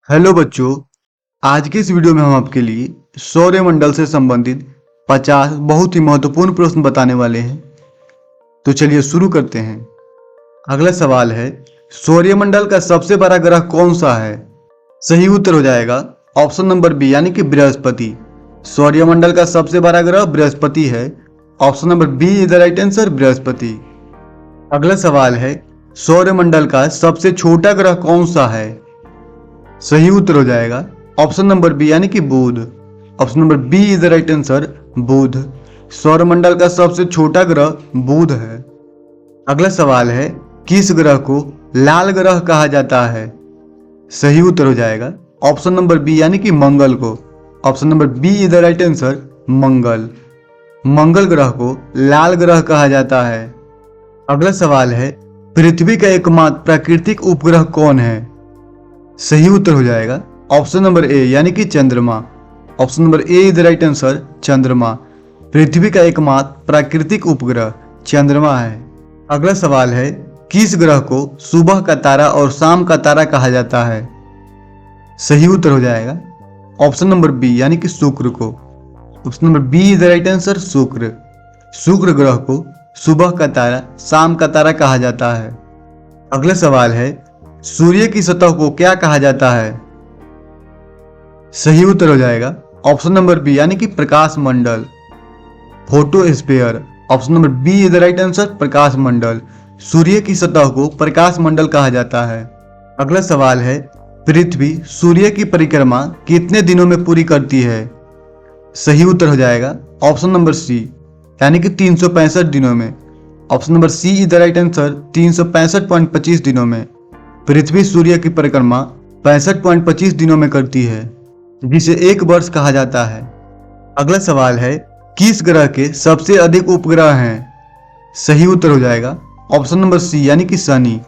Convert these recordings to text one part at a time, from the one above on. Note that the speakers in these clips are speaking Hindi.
हेलो बच्चों, आज की इस वीडियो में हम आपके लिए सौरमंडल से संबंधित 50 बहुत ही महत्वपूर्ण प्रश्न बताने वाले हैं। तो चलिए शुरू करते हैं। अगला सवाल है, सौरमंडल का सबसे बड़ा ग्रह कौन सा है? सही उत्तर हो जाएगा ऑप्शन नंबर बी यानी कि बृहस्पति। सौरमंडल का सबसे बड़ा ग्रह बृहस्पति है। Option number B is the right answer, बृहस्पति। अगला सवाल है, सौरमंडल का सबसे छोटा ग्रह कौन सा है? सही उत्तर हो जाएगा ऑप्शन नंबर बी यानी कि बुध। Option number B is the right answer, बुध। सौरमंडल का सबसे छोटा ग्रह बुध है। अगला सवाल है, किस ग्रह को लाल ग्रह कहा जाता है? सही उत्तर हो जाएगा ऑप्शन नंबर बी यानी कि मंगल को। Option number B is the right answer, मंगल। मंगल ग्रह को लाल ग्रह कहा जाता है। अगला सवाल है, पृथ्वी का एकमात्र प्राकृतिक उपग्रह कौन है? सही उत्तर हो जाएगा ऑप्शन नंबर ए यानी कि चंद्रमा। Option number A is the right answer, चंद्रमा। पृथ्वी का एकमात्र प्राकृतिक उपग्रह चंद्रमा है। अगला सवाल है, किस ग्रह को सुबह का तारा और शाम का तारा कहा जाता है? सही उत्तर हो जाएगा ऑप्शन नंबर बी यानी कि शुक्र को। Option number B is the right answer, शुक्र। शुक्र ग्रह को सुबह का तारा, शाम का तारा कहा जाता है। अगला सवाल है, सूर्य की सतह को क्या कहा जाता है? सही उत्तर हो जाएगा ऑप्शन नंबर बी यानी कि प्रकाश मंडल, photosphere. Option number B is the right answer, प्रकाश मंडल। सूर्य की सतह को प्रकाश मंडल कहा जाता है। अगला सवाल है, पृथ्वी सूर्य की परिक्रमा कितने दिनों में पूरी करती है? सही उत्तर हो जाएगा ऑप्शन नंबर सी यानी कि 365 दिनों में। Option number C is the right answer, 365.25 दिनों में पृथ्वी सूर्य की परिक्रमा 65.25 दिनों में करती है, जिसे एक वर्ष कहा जाता है। अगला सवाल है, किस ग्रह के सबसे अधिक उपग्रह हैं? सही उत्तर हो जाएगा ऑप्शन नंबर सी यानी कि शनि।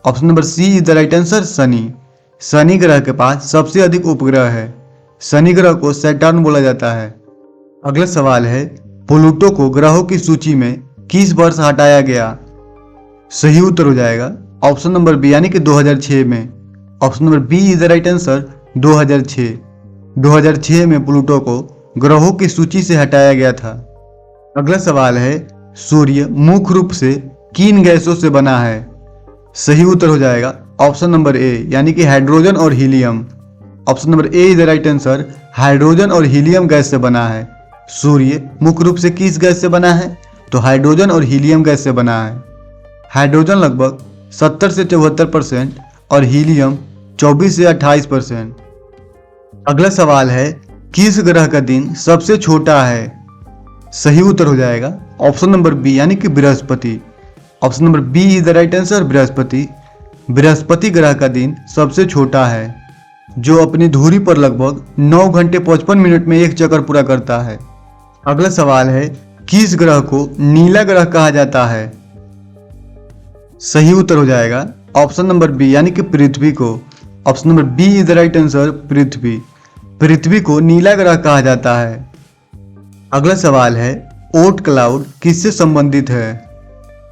Option number C is the right answer, शनि। शनि ग्रह के पास सबसे अधिक उपग्रह है। शनि ग्रह को सैटर्न बोला जाता है। अगला सवाल है, प्लूटो को ग्रहों की सूची में किस वर्ष हटाया गया? सही उत्तर हो जाएगा ऑप्शन नंबर बी यानी कि 2006 में। Option number B is the right answer, 2006। 2006 में प्लूटो को ग्रहों की सूची से हटाया गया था। अगला सवाल है, सूर्य मुख्य रूप से किन गैसों से बना है? सही उत्तर हो जाएगा ऑप्शन नंबर ए यानी कि हाइड्रोजन और helium. Option number A is the right answer, hydrogen और हीलियम गैस से बना है। सूर्य मुख्य रूप से किस गैस से बना है? तो हाइड्रोजन और हीलियम गैस से बना है। हाइड्रोजन लगभग 70 से 74% और हीलियम 24 से 28%। अगला सवाल है, किस ग्रह का दिन सबसे छोटा है? सही उत्तर हो जाएगा ऑप्शन नंबर बी यानी कि बृहस्पति। Option number B is the right answer, बृहस्पति। बृहस्पति ग्रह का दिन सबसे छोटा है, जो अपनी धुरी पर लगभग 9 घंटे 55 मिनट में एक चक्कर पूरा करता है। अगला सवाल है, किस ग्रह को नीला ग्रह कहा जाता है? सही उत्तर हो जाएगा ऑप्शन नंबर बी यानी कि पृथ्वी को। Option number B is the right answer, पृथ्वी। पृथ्वी को नीला ग्रह कहा जाता है। अगला सवाल है, ओट क्लाउड किससे संबंधित है?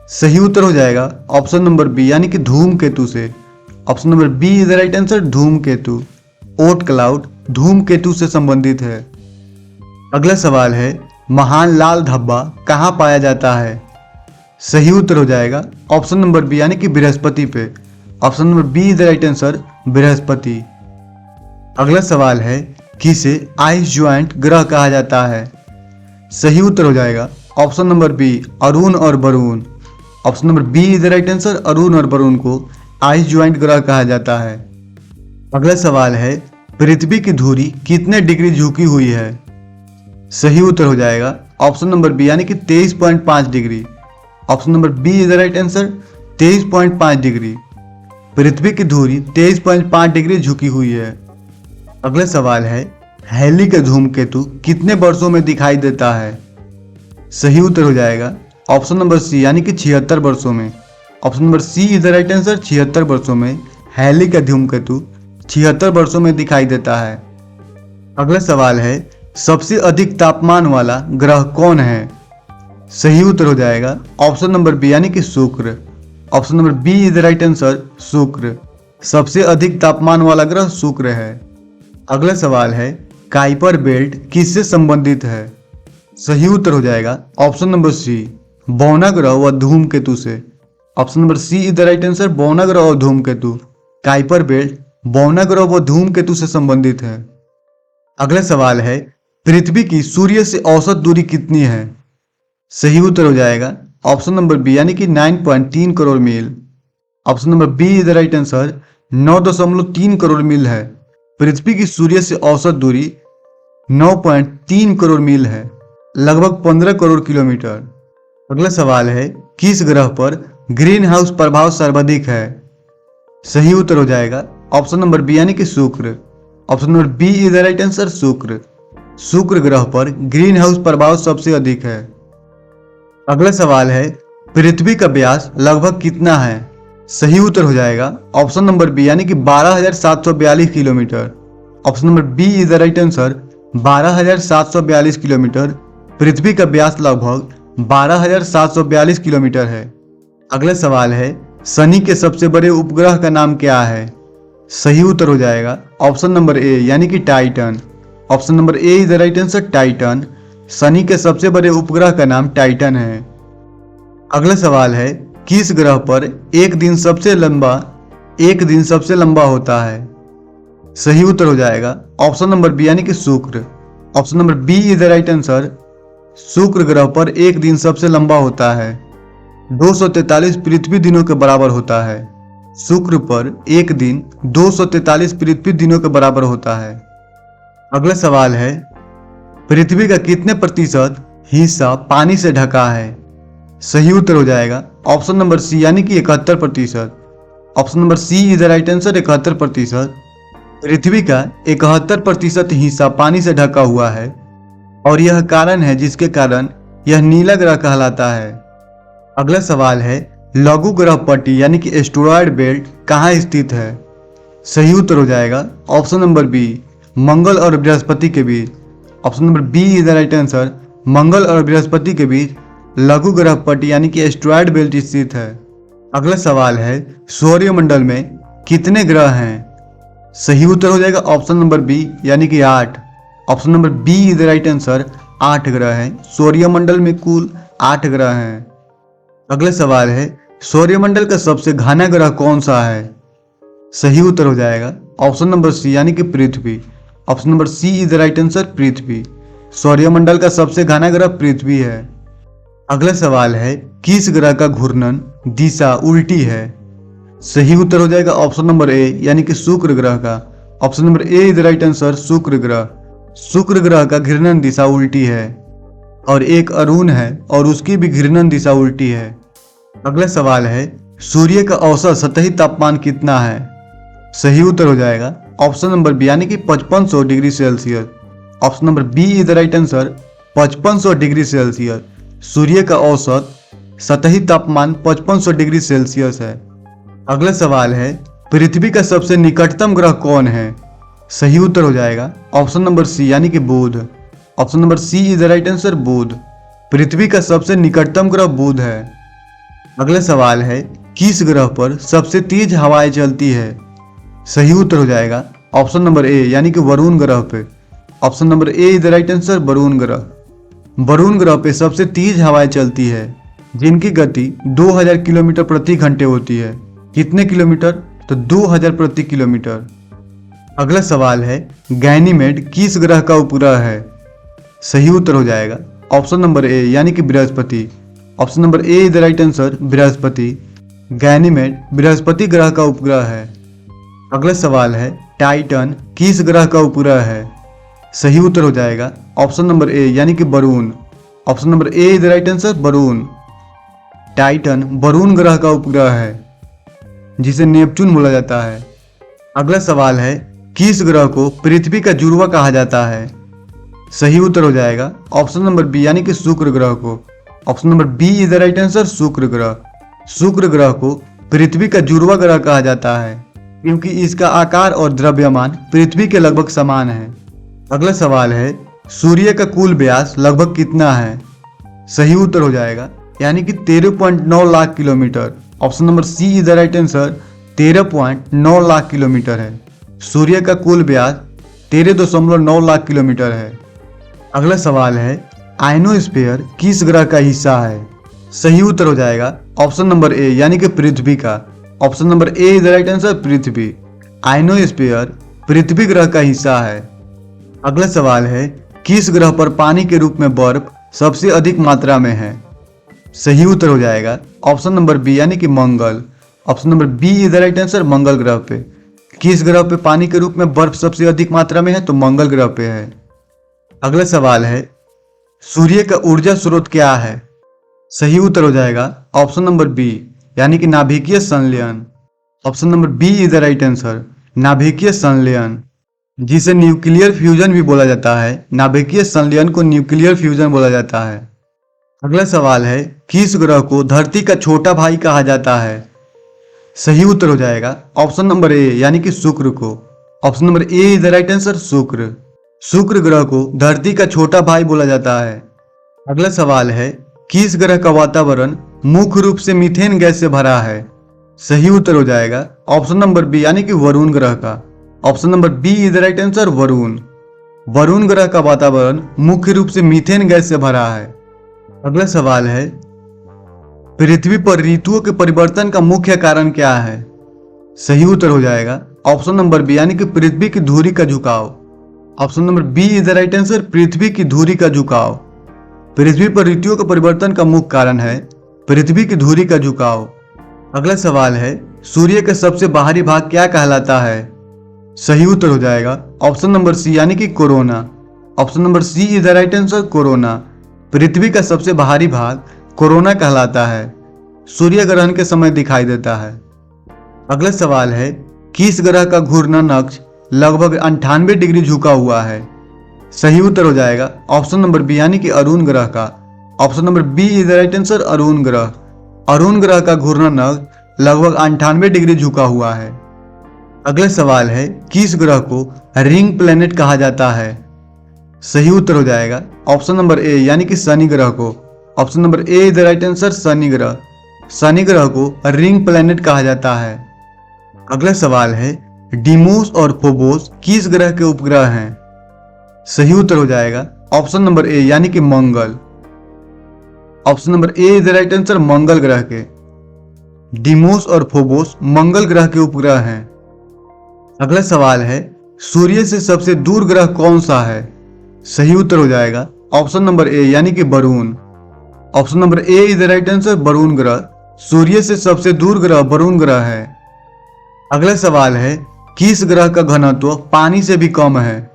सही उत्तर हो जाएगा ऑप्शन नंबर बी यानी कि धूमकेतु से। Option number B is the right answer, धूमकेतु। ओट क्लाउड धूमकेतु से संबंधित है। अगला सवाल है, महान लाल धब्बा कहाँ पाया जाता है? सही उत्तर हो जाएगा ऑप्शन नंबर बी यानी कि बृहस्पति पे। Option number B is the right answer, बृहस्पति। अगला सवाल है, किसे आइस ज्वाइंट ग्रह कहा जाता है? सही उत्तर हो जाएगा ऑप्शन नंबर बी, अरुण और वरुण। Option number B is the right answer, अरुण और वरुण को आइस ज्वाइंट ग्रह कहा जाता है। अगला सवाल है, पृथ्वी की धुरी कितने डिग्री झुकी हुई है? सही उत्तर हो जाएगा ऑप्शन नंबर बी यानी कि 23.5 degree. Option number B is the right answer, 23.5 degree. पृथ्वी की धुरी 23.5 डिग्री झुकी हुई है। अगला सवाल है, हैली का धूमकेतु कितने वर्षों में दिखाई देता है? सही उत्तर हो जाएगा ऑप्शन नंबर सी यानी कि 76 वर्षों में। Option number C is the right answer, 76 वर्षों में हैली का धूमकेतु 76 वर्षों में दिखाई देता है। अगला सवाल है, सबसे अधिक तापमान वाला ग्रह कौन है? सही उत्तर हो जाएगा ऑप्शन नंबर बी यानी कि शुक्र। Option number B is the right answer, शुक्र। सबसे अधिक तापमान वाला ग्रह शुक्र है। अगला सवाल है, काइपर बेल्ट किससे संबंधित है? सही उत्तर हो जाएगा ऑप्शन नंबर सी, बौना ग्रह व धूमकेतु से। Option number C is the right answer, बौना ग्रह और धूमकेतु। काइपर बेल्ट बौना ग्रह व धूमकेतु से संबंधित है। अगला सवाल है, पृथ्वी की सूर्य से औसत दूरी कितनी है? सही उत्तर हो जाएगा ऑप्शन नंबर बी यानी कि 9.3 करोड़ मील। Option number B is the right answer, 9.3 crore मील है। पृथ्वी की सूर्य से औसत दूरी 9.3 करोड़ मील है, लगभग 15 करोड़ किलोमीटर। अगला सवाल है, किस ग्रह पर ग्रीन हाउस प्रभाव सर्वाधिक है? सही उत्तर हो जाएगा ऑप्शन नंबर बी यानी कि शुक्र। Option number B is the right answer, शुक्र। शुक्र ग्रह पर ग्रीन हाउस प्रभाव सबसे अधिक है। अगला सवाल है, पृथ्वी का व्यास लगभग कितना है? सही उत्तर हो जाएगा ऑप्शन नंबर बी यानी कि 12,742 kilometre. Option number B is the right answer, 12,742 kilometre. पृथ्वी का व्यास लगभग 12,742 किलोमीटर है। अगला सवाल है, शनि के सबसे बड़े उपग्रह का नाम क्या है? सही उत्तर हो जाएगा ऑप्शन नंबर ए यानी कि Titan. Option number A is the right answer, Titan. Shani के सबसे बड़े उपग्रह का नाम टाइटन है। अगला सवाल है, किस ग्रह पर एक दिन सबसे लंबा होता है? सही उत्तर हो जाएगा ऑप्शन नंबर बी यानी कि शुक्र। Option number B is the right answer, शुक्र ग्रह पर एक दिन सबसे लंबा होता है, 243 पृथ्वी दिनों के बराबर होता है। शुक्र पर एक दिन 243 पृथ्वी दिनों के बराबर होता है। अगला सवाल है, पृथ्वी का कितने प्रतिशत हिस्सा पानी से ढका है? सही उत्तर हो जाएगा ऑप्शन नंबर सी यानी कि 71%। Option number C is the right answer, 71%। पृथ्वी का 71% हिस्सा पानी से ढका हुआ है और यह कारण है जिसके कारण यह नीला ग्रह कहलाता है। अगला सवाल है, लघु ग्रह पट्टी यानी कि एस्टेरॉयड बेल्ट कहाँ स्थित है? सही उत्तर हो जाएगा ऑप्शन नंबर बी, मंगल और बृहस्पति के बीच। Option number B is the right answer, मंगल और बृहस्पति के बीच लघु ग्रह पट्टी यानी कि एस्टेरॉयड बेल्ट स्थित है। अगला सवाल है, सौरमंडल में कितने ग्रह हैं? सही उत्तर हो जाएगा ऑप्शन नंबर बी यानी कि 8। Option number B is the right answer, 8 ग्रह हैं। सौरमंडल में कुल 8 ग्रह हैं। अगला सवाल है, सौरमंडल का सबसे घना ग्रह कौन सा है? सही उत्तर हो जाएगा ऑप्शन नंबर सी यानी कि पृथ्वी। Option number C is the right answer, पृथ्वी। सौरमंडल का सबसे घना ग्रह पृथ्वी है। अगला सवाल है, किस ग्रह का घूर्णन दिशा उल्टी है? सही उत्तर हो जाएगा ऑप्शन नंबर ए यानी कि शुक्र ग्रह का। Option number A is the right answer, शुक्र ग्रह। शुक्र ग्रह का घूर्णन दिशा उल्टी है और एक अरुण है और उसकी भी घूर्णन दिशा उल्टी है। अगला सवाल है, सूर्य का औसत सतही तापमान कितना है? सही उत्तर हो जाएगा ऑप्शन नंबर बी यानी कि 5500 degree Celsius. Option number B is the right answer, 5500 degree Celsius. सूर्य का औसत सतही तापमान 5500 डिग्री सेल्सियस है। अगला सवाल है, पृथ्वी का सबसे निकटतम ग्रह कौन है? सही उत्तर हो जाएगा ऑप्शन नंबर सी यानी कि बुध। Option number C is the right answer, बुध। पृथ्वी का सबसे निकटतम ग्रह बुध है। अगला सवाल है, किस ग्रह पर सबसे तेज हवाएं चलती है? सही उत्तर हो जाएगा ऑप्शन नंबर ए यानी कि वरुण ग्रह पे। Option number A is the right answer, Varun ग्रह। वरुण ग्रह पे सबसे तेज हवाएं चलती है जिनकी गति 2000 किलोमीटर प्रति घंटे होती है। कितने किलोमीटर? तो 2000 प्रति किलोमीटर। अगला सवाल है, गैनीमेड किस ग्रह का उपग्रह है? सही उत्तर हो जाएगा ऑप्शन नंबर ए यानी कि बृहस्पति। Option number A is the right answer, Brihaspati. Ganymede Brihaspati ग्रह का उपग्रह है। अगला सवाल है, टाइटन किस ग्रह का उपग्रह है? सही उत्तर हो जाएगा ऑप्शन नंबर ए यानी कि Varun. Option number A is the right answer, Varun. Titan Varun ग्रह का उपग्रह है जिसे नेपच्यून बोला जाता है। अगला सवाल है, किस ग्रह को पृथ्वी का जुड़वा कहा जाता है? सही उत्तर हो जाएगा ऑप्शन नंबर बी यानी कि शुक्र ग्रह को। Option number B is the right answer, शुक्र ग्रह। शुक्र ग्रह को पृथ्वी का जुड़वा ग्रह कहा जाता है क्योंकि इसका आकार और द्रव्यमान पृथ्वी के लगभग समान है। अगला सवाल है, सूर्य का कुल व्यास लगभग कितना है? सही उत्तर हो जाएगा यानी कि 13.9 lakh kilometre. Option number C is the right answer, 13.9 lakh kilometre है। सूर्य का कुल व्यास 13.9 लाख किलोमीटर है। अगला सवाल है, आयनोस्फीयर किस ग्रह का हिस्सा है? सही उत्तर हो जाएगा ऑप्शन नंबर ए यानी कि पृथ्वी का। Option number A is the right answer, पृथ्वी। आयनोस्फीयर पृथ्वी ग्रह का हिस्सा है। अगला सवाल है, किस ग्रह पर पानी के रूप में बर्फ सबसे अधिक मात्रा में है? सही उत्तर हो जाएगा ऑप्शन नंबर बी यानी कि मंगल। Option number B is the right answer, मंगल ग्रह पे। किस ग्रह पे पानी के रूप में बर्फ सबसे अधिक मात्रा में है? तो मंगल ग्रह पे है। अगला सवाल है, सूर्य का ऊर्जा स्रोत क्या है? सही उत्तर हो जाएगा ऑप्शन नंबर बी यानी कि नाभिकीय संलयन। Option number B is the right answer, नाभिकीय संलयन, जिसे न्यूक्लियर फ्यूजन भी बोला जाता है। नाभिकीय संलयन को न्यूक्लियर फ्यूजन बोला जाता है। अगला सवाल है, किस ग्रह को धरती का छोटा भाई कहा जाता है? सही उत्तर हो जाएगा ऑप्शन नंबर ए यानी कि शुक्र को। Option number A is the right answer, शुक्र। शुक्र ग्रह को धरती का छोटा भाई बोला जाता है। अगला सवाल है, किस ग्रह का वातावरण मुख्य रूप से मीथेन गैस से भरा है? सही उत्तर हो जाएगा ऑप्शन नंबर बी यानी कि वरुण ग्रह का। Option number B is the right answer, वरुण। वरुण ग्रह का वातावरण मुख्य रूप से मीथेन गैस से भरा है। अगला सवाल है, पृथ्वी पर ऋतुओं के परिवर्तन का मुख्य कारण क्या है? सही उत्तर हो जाएगा ऑप्शन नंबर बी यानी कि पृथ्वी की धुरी का झुकाव। Option number B is the right answer, पृथ्वी की धुरी का झुकाव। पृथ्वी पर ऋतुओं के परिवर्तन का मुख्य कारण है पृथ्वी की धुरी का झुकाव। अगला सवाल है, सूर्य का सबसे बाहरी भाग क्या कहलाता है? सही उत्तर हो जाएगा ऑप्शन नंबर सी यानी कि corona. Option number C is the right answer, corona. पृथ्वी का सबसे बाहरी भाग कोरोना कहलाता है। सूर्य ग्रहण के समय दिखाई देता है। अगला सवाल है, किस ग्रह का घूर्णन अक्ष लगभग 98 डिग्री झुका हुआ है? सही उत्तर हो जाएगा ऑप्शन नंबर बी यानी कि अरुण ग्रह का। Option number B is the right answer, अरुण ग्रह। अरुण ग्रह का घूर्णन अक्ष लगभग 98 डिग्री झुका हुआ है। अगला सवाल है, किस ग्रह को रिंग प्लेनेट कहा जाता है? सही उत्तर हो जाएगा ऑप्शन नंबर ए यानी कि शनि ग्रह को। Option number A is the right answer, Shani ग्रह। शनि ग्रह को रिंग प्लेनेट कहा जाता है। अगला सवाल है, डीमोस और फोबोस किस ग्रह के उपग्रह हैं? सही उत्तर हो जाएगा ऑप्शन नंबर ए यानी कि मंगल। Option number A is the right answer, मंगल ग्रह के। डीमोस और फोबोस मंगल ग्रह के उपग्रह हैं। अगला सवाल है, सूर्य से सबसे दूर ग्रह कौन सा है? सही उत्तर हो जाएगा ऑप्शन नंबर ए यानी कि Varun. Option number A is the right answer, Varun ग्रह। सूर्य से सबसे दूर ग्रह वरुण ग्रह है। अगला सवाल है, किस ग्रह का घनत्व पानी से भी कम है?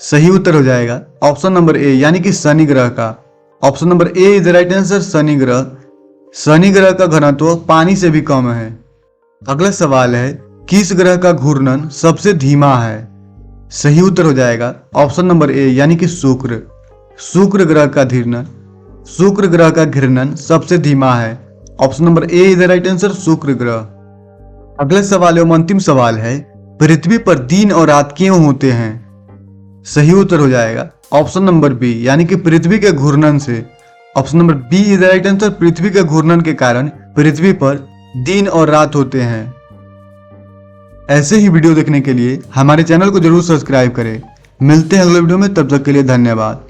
सही उत्तर हो जाएगा ऑप्शन नंबर ए यानी कि शनि ग्रह का। Option number A is the right answer, Shani ग्रह। शनि ग्रह का घनत्व पानी से भी कम है। अगला सवाल है, किस ग्रह का घूर्णन सबसे धीमा है? सही उत्तर हो जाएगा ऑप्शन नंबर ए यानी कि शुक्र। शुक्र ग्रह का घूर्णन शुक्र ग्रह का घूर्णन सबसे धीमा है। Option number A is the right answer, शुक्र ग्रह। अगला सवाल एवं अंतिम सवाल है, पृथ्वी पर दिन और रात क्यों होते हैं? सही उत्तर हो जाएगा ऑप्शन नंबर बी यानी कि पृथ्वी के घूर्णन से। Option number B is the right answer, पृथ्वी के घूर्णन के कारण पृथ्वी पर दिन और रात होते हैं। ऐसे ही वीडियो देखने के लिए हमारे चैनल को जरूर सब्सक्राइब करें। मिलते हैं अगले वीडियो में, तब तक के लिए धन्यवाद।